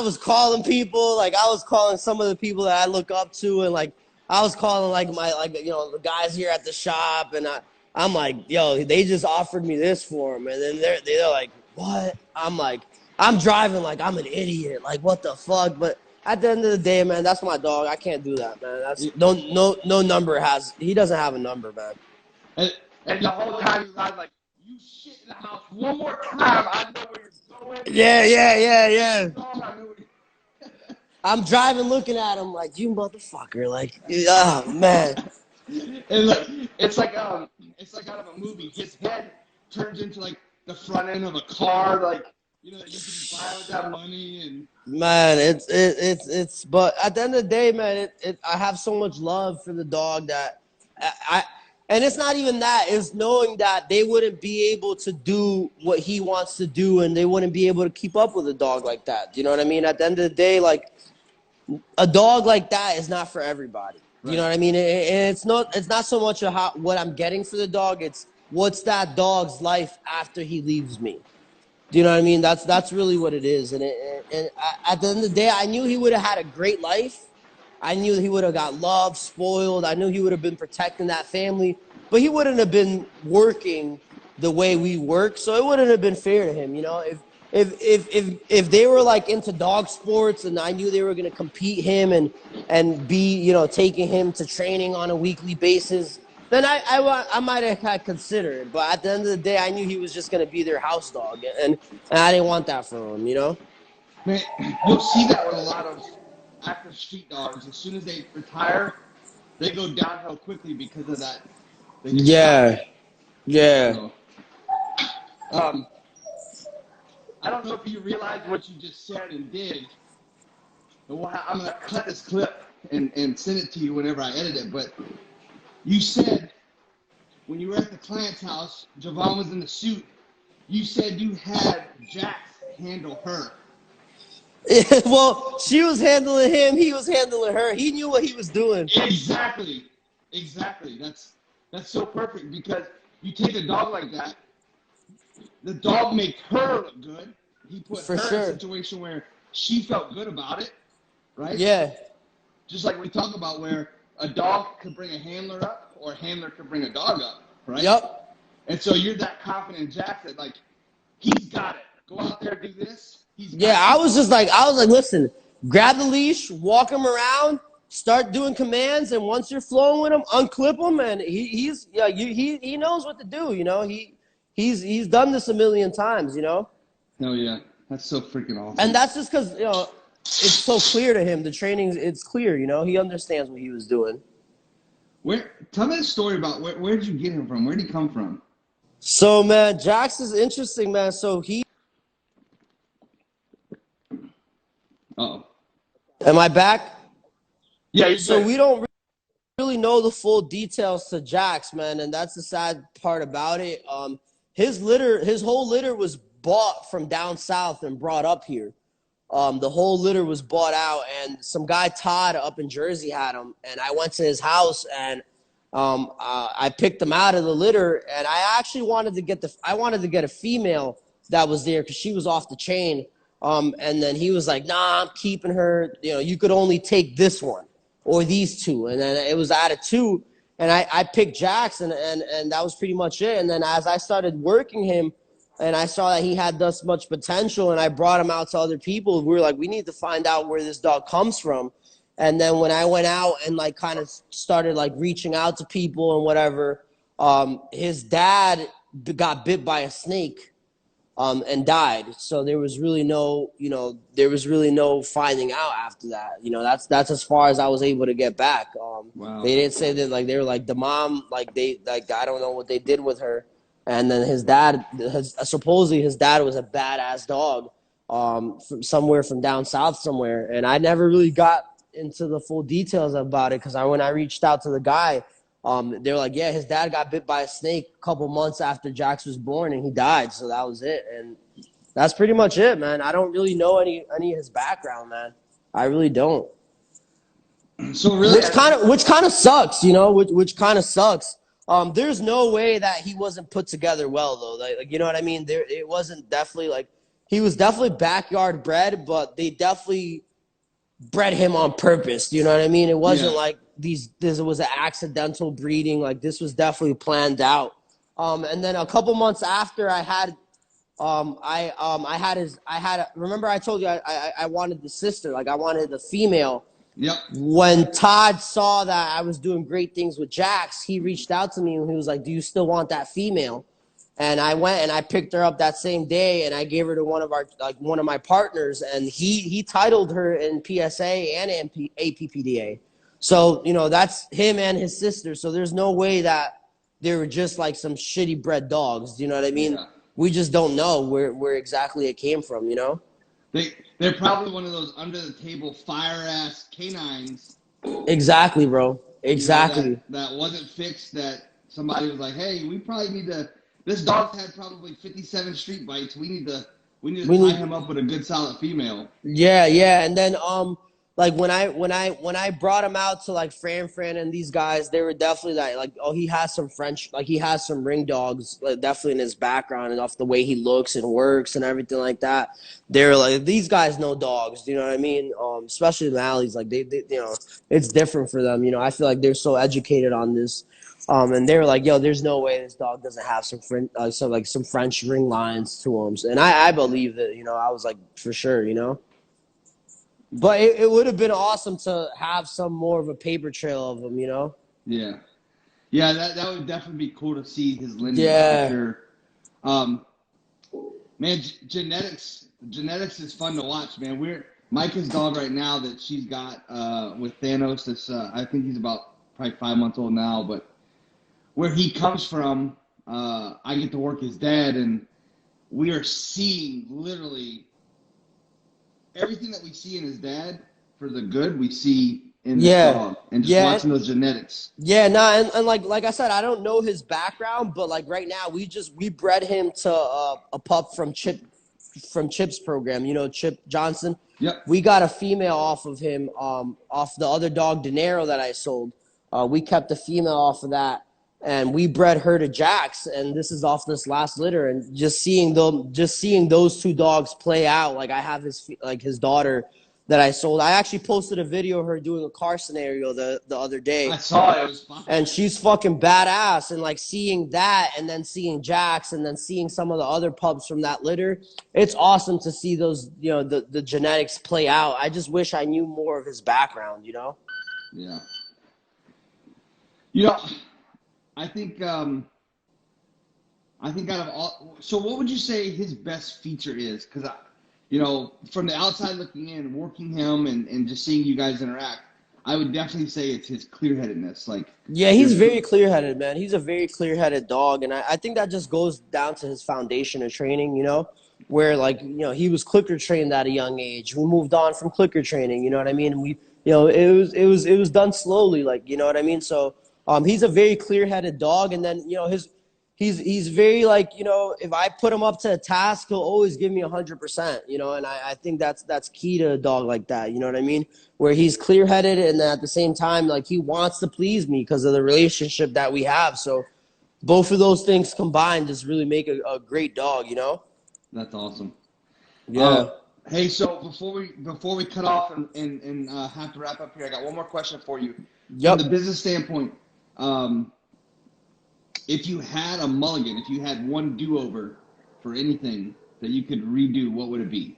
was calling people. Like I was calling some of the people that I look up to, and like I was calling the guys here at the shop, and I'm like, yo, they just offered me this for them, and then they're like, what? I'm like, I'm driving like I'm an idiot. Like what the fuck? But at the end of the day, man, that's my dog. I can't do that, man. That's no number has. He doesn't have a number, man. And the whole time you guys like, you shit in the house one more time, I know where you're going. Yeah. I'm driving looking at him like, you motherfucker. Like, oh, man. And look, it's like out of a movie. His head turns into like the front end of a car, like, you know, you can buy with that money. And man, it's but at the end of the day, man, I have so much love for the dog that and it's not even that. It's knowing that they wouldn't be able to do what he wants to do, and they wouldn't be able to keep up with a dog like that. You know what I mean? At the end of the day, like, a dog like that is not for everybody. Right. You know what I mean? And it's not so much what I'm getting for the dog. It's what's that dog's life after he leaves me. Do you know what I mean? That's really what it is. And at the end of the day, I knew he would have had a great life. I knew he would have got loved, spoiled. I knew he would have been protecting that family, but he wouldn't have been working the way we work. So it wouldn't have been fair to him, you know. If they were like into dog sports and I knew they were going to compete him and be, you know, taking him to training on a weekly basis, then I might have had considered. But at the end of the day, I knew he was just going to be their house dog, and I didn't want that for him, you know. Man, you'll see that with a lot of active street dogs. As soon as they retire, they go downhill quickly because of that. Yeah. So, I don't know if you realize what you just said and did. I'm going to cut this clip and send it to you whenever I edit it. But you said when you were at the client's house, Javon was in the suit. You said you had Jax handle her. Well, she was handling him. He was handling her. He knew what he was doing. Exactly. That's so perfect because you take a dog like that. The dog makes her look good. He put her in a situation where she felt good about it, right? Yeah. Just like we talk about where a dog could bring a handler up or a handler could bring a dog up, right? Yep. And so you're that confident in Jack that, like, he's got it. Go out there, do this. I was like, listen, grab the leash, walk him around, start doing commands, and once you're flowing with him, unclip him, and he knows what to do, you know. He's done this a million times, you know. Oh yeah, that's so freaking awesome. And that's just because, you know, it's so clear to him. The training, it's clear, you know. He understands what he was doing. Tell me the story about where did you get him from? Where did he come from? So man, Jax is interesting, man. So he. Uh-oh. Am I back? Yeah. So we don't really know the full details to Jax, man, and that's the sad part about it. his whole litter was bought from down south and brought up here. The whole litter was bought out, and some guy, Todd, up in Jersey had him, and I went to his house, and I picked him out of the litter, and I actually wanted to get a female that was there because she was off the chain. And then he was like, nah, I'm keeping her. You know, you could only take this one or these two. And then it was out of two, and I picked Jackson, and that was pretty much it. And then as I started working him, and I saw that he had thus much potential, and I brought him out to other people, we were like, we need to find out where this dog comes from. And then when I went out and like kind of started like reaching out to people and whatever, his dad got bit by a snake and died. So there was really no, finding out after that. You know, that's as far as I was able to get back. Wow. They didn't say that, like, they were like the mom, like I don't know what they did with her. And then his dad, supposedly his dad was a badass dog from somewhere from down south somewhere. And I never really got into the full details about it because when I reached out to the guy, they were like, yeah, his dad got bit by a snake a couple months after Jax was born, and he died. So that was it. And that's pretty much it, man. I don't really know any of his background, man. I really don't. So really, which kind of sucks, you know, which kind of sucks. There's no way that he wasn't put together well, though. Like, you know what I mean? It wasn't definitely like he was definitely backyard bred, but they definitely bred him on purpose. You know what I mean? It wasn't like this was an accidental breeding. Like, this was definitely planned out. And then a couple months after I had, remember I told you I wanted the sister, like I wanted the female. Yep. When Todd saw that I was doing great things with Jax, he reached out to me and he was like, do you still want that female? And I went and I picked her up that same day and I gave her to one of my partners, and he titled her in PSA and APPDA. So, you know, that's him and his sister. So there's no way that they were just like some shitty bred dogs. Do you know what I mean? Yeah. We just don't know where exactly it came from, you know? They're probably one of those under-the-table fire-ass canines. Exactly, bro. Exactly. You know, that wasn't fixed, that somebody was like, hey, we probably need to – this dog's had probably 57 street bites. We need to tie him up with a good, solid female. Yeah. And then like when I brought him out to like Fran and these guys, they were definitely like, oh, he has some French, like he has some ring dogs, like, definitely in his background and off the way he looks and works and everything like that. They were like, these guys know dogs, you know what I mean? Especially the Malleys, like they you know, it's different for them. You know, I feel like they're so educated on this. And they were like, yo, there's no way this dog doesn't have some French ring lines to him. And I believe that, you know, I was like, for sure, you know. But it would have been awesome to have some more of a paper trail of him, you know? Yeah. Yeah, that would definitely be cool to see his lineage. Yeah. For sure. Man, genetics is fun to watch, man. Micah's dog right now that she's got with Thanos, this, I think he's about probably 5 months old now, but where he comes from, I get to work his dad, and we are seeing literally everything that we see in his dad for the good, we see in this dog, and just watching those genetics. Yeah, no, and like I said, I don't know his background, but like right now we bred him to a pup from Chip's program, you know, Chip Johnson. Yep. We got a female off of him, off the other dog, De Niro, that I sold. We kept the female off of that, and we bred her to Jax, and this is off this last litter. And just seeing those two dogs play out, like I have his daughter that I sold. I actually posted a video of her doing a car scenario the other day. I saw it. It was fun. And she's fucking badass. And like seeing that, and then seeing Jax, and then seeing some of the other pups from that litter, it's awesome to see those, you know, the genetics play out. I just wish I knew more of his background, you know? Yeah. You know, I think out of all, so what would you say his best feature is? Because you know, from the outside looking in, working him and just seeing you guys interact, I would definitely say it's his clear-headedness. Like, yeah, he's very clear-headed, man. He's a very clear-headed dog, and I think that just goes down to his foundation of training, you know, where, like, you know, he was clicker trained at a young age. We moved on from clicker training, you know what I mean? And we, you know, it was done slowly, like, you know what I mean? So he's a very clear-headed dog, and then, you know, he's very like, you know, if I put him up to a task, he'll always give me 100%, you know, and I think that's key to a dog like that, you know what I mean? Where he's clear-headed and at the same time, like, he wants to please me because of the relationship that we have. So both of those things combined just really make a great dog, you know? That's awesome. Yeah. Hey, so before we cut off and have to wrap up here, I got one more question for you. Yep. From the business standpoint, if you had a mulligan, if you had one do-over for anything that you could redo, what would it be?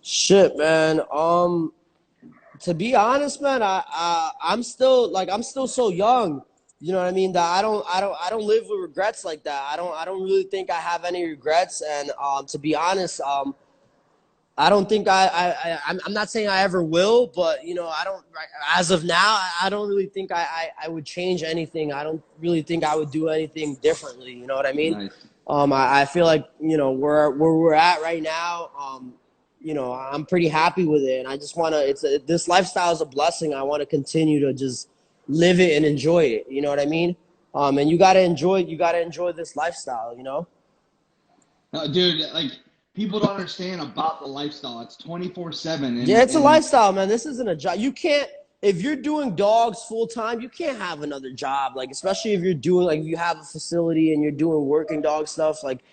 Shit, man. To be honest, man, I'm still so young. You know what I mean? That I don't live with regrets like that. I don't really think I have any regrets. And to be honest, I don't think I'm not saying I ever will, but you know, as of now, I don't really think I would change anything. I don't really think I would do anything differently. You know what I mean? Nice. I feel like, you know, where we're at right now, you know, I'm pretty happy with it, and I just want to. This lifestyle is a blessing. I want to continue to just live it and enjoy it. You know what I mean? And you gotta enjoy this lifestyle. You know? Dude, like, people don't understand about the lifestyle. It's 24/7. Yeah, it's a lifestyle, man. This isn't a job. You can't, if you're doing dogs full time, you can't have another job. Like, especially if you're doing, like, if you have a facility and you're doing working dog stuff, like,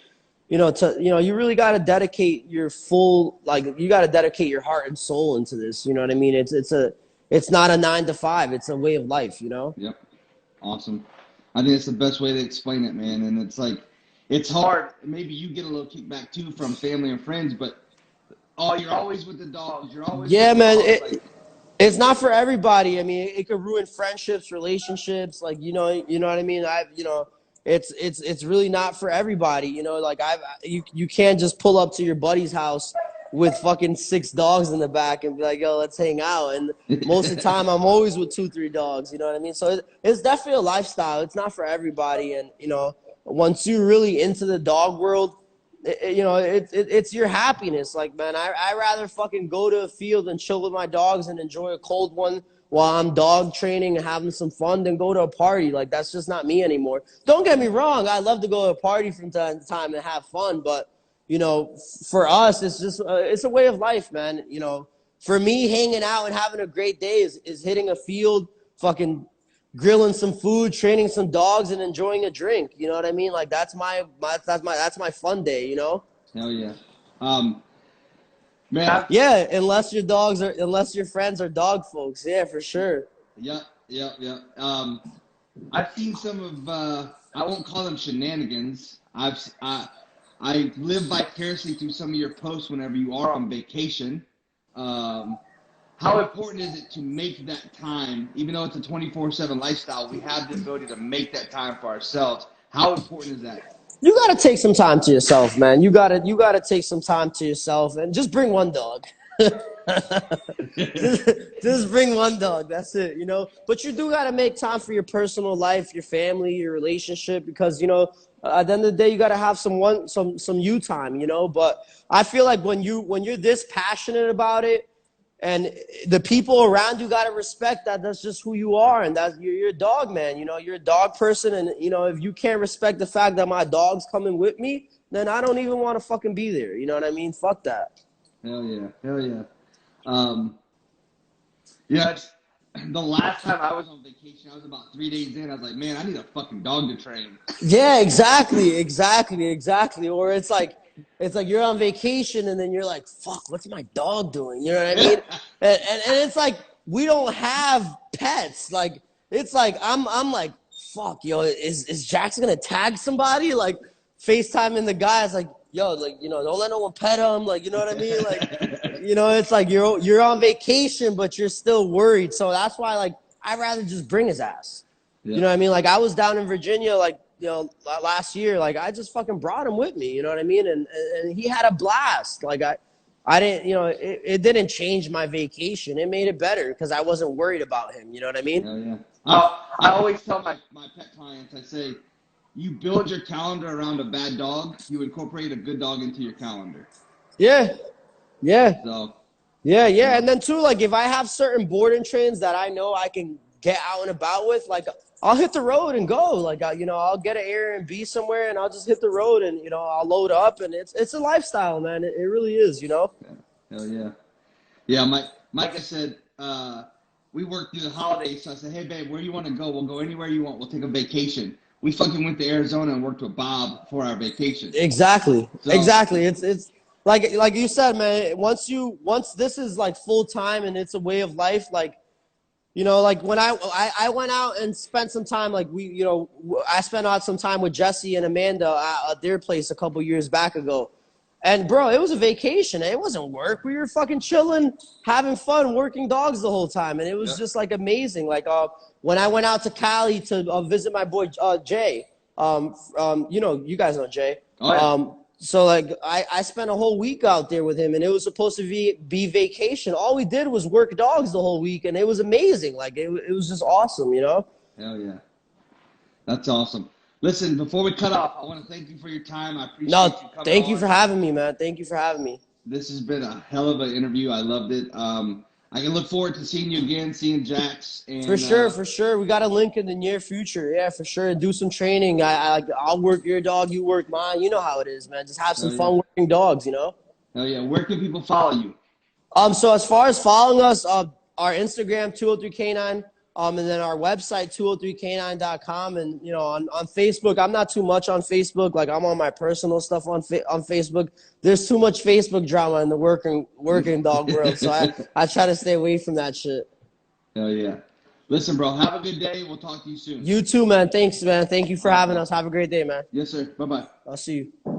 you know, you really got to dedicate your full, like, you got to dedicate your heart and soul into this. You know what I mean? It's not a 9 to 5. It's a way of life, you know? Yep. Awesome. I think it's the best way to explain it, man. And it's like, it's hard. Maybe you get a little kickback too from family and friends, but you're always with the dogs. You're always yeah, with the man. dogs. It's not for everybody. I mean, it could ruin friendships, relationships. Like, you know what I mean. It's really not for everybody. You know, like you can't just pull up to your buddy's house with fucking 6 dogs in the back and be like, yo, let's hang out. And most of the time, I'm always with 2-3 dogs. You know what I mean? So it's definitely a lifestyle. It's not for everybody, and you know. Once you're really into the dog world, you know, it's your happiness. Like, man, I rather fucking go to a field and chill with my dogs and enjoy a cold one while I'm dog training and having some fun than go to a party. Like, that's just not me anymore. Don't get me wrong. I love to go to a party from time to time and have fun. But, you know, for us, it's just it's a way of life, man. You know, for me, hanging out and having a great day is hitting a field, fucking grilling some food, training some dogs, and enjoying a drink. You know what I mean? Like, that's my fun day, you know? Hell yeah. Man. Yeah, unless your friends are dog folks. Yeah, for sure. Yeah. I've seen some of I won't call them shenanigans. I live vicariously through some of your posts whenever you are on vacation. How important is it to make that time, even though it's a 24/7 lifestyle, we have the ability to make that time for ourselves. How important is that? You got to take some time to yourself, man. You got to take some time to yourself and just bring one dog. just bring one dog. That's it, you know. But you do got to make time for your personal life, your family, your relationship, because, you know, at the end of the day, you got to have some you time, you know. But I feel like when you're this passionate about it, and the people around you got to respect that. That's just who you are, and you're a dog, man. You know, you're a dog person, and you know, if you can't respect the fact that my dog's coming with me, then I don't even want to fucking be there. You know what I mean? Fuck that. Hell yeah. Yeah. The last time I was on vacation, I was about 3 days in. I was like, man, I need a fucking dog to train. Yeah, exactly. Or it's like you're on vacation and then you're like, fuck, what's my dog doing? You know what I mean? and it's like, we don't have pets. Like, it's like, I'm like, fuck, yo, is Jackson gonna tag somebody? Like, FaceTiming the guy, it's like, yo, like, you know, don't let no one pet him. Like, you know what I mean? Like, you know, it's like you're on vacation, but you're still worried. So that's why, like, I'd rather just bring his ass. Yeah. You know what I mean? Like, I was down in Virginia, like, you know, last year, like, I just fucking brought him with me, you know what I mean? And he had a blast. Like, I didn't, you know, it didn't change my vacation. It made it better because I wasn't worried about him, you know what I mean? Yeah. I always tell my pet clients, I say, you build your calendar around a bad dog, you incorporate a good dog into your calendar. Yeah. So. Yeah. And then, too, like, if I have certain boarding trains that I know I can get out and about with, like I'll hit the road and go. Like you know, I'll get an Airbnb somewhere and I'll just hit the road and you know I'll load up and it's a lifestyle, man. It really is, you know. Yeah. Hell yeah. Yeah, Mike said we worked through the holidays, so I said, hey babe, where do you want to go? We'll go anywhere you want. We'll take a vacation. We fucking went to Arizona and worked with Bob for our vacation. Exactly. So, exactly. It's like you said, man. Once this is like full time and it's a way of life, like. You know, like when I went out and spent some time, like I spent out some time with Jesse and Amanda at their place a couple years back ago. And, bro, it was a vacation. It wasn't work. We were fucking chilling, having fun, working dogs the whole time. And it was just, like, amazing. Like, when I went out to Cali to visit my boy Jay, you know, you guys know Jay. Oh, yeah. So, like, I spent a whole week out there with him, and it was supposed to be vacation. All we did was work dogs the whole week, and it was amazing. Like, it was just awesome, you know? Hell yeah. That's awesome. Listen, before we cut off, I want to thank you for your time. I appreciate you coming on. Thank you for having me, man. Thank you for having me. This has been a hell of an interview. I loved it. I can look forward to seeing you again, seeing Jax. And, for sure. We got a link in the near future. Yeah, for sure. Do some training. I'll work your dog, you work mine. You know how it is, man. Just have some fun working dogs, you know? Hell yeah. Where can people follow you? So as far as following us, our Instagram, 203K9, and then our website, 203k9.com. And, you know, on Facebook, I'm not too much on Facebook. Like, I'm on my personal stuff on Facebook. There's too much Facebook drama in the working dog world. So I try to stay away from that shit. Hell yeah. Listen, bro, have a good day. We'll talk to you soon. You too, man. Thanks, man. Thank you for having us. Have a great day, man. Yes, sir. Bye-bye. I'll see you.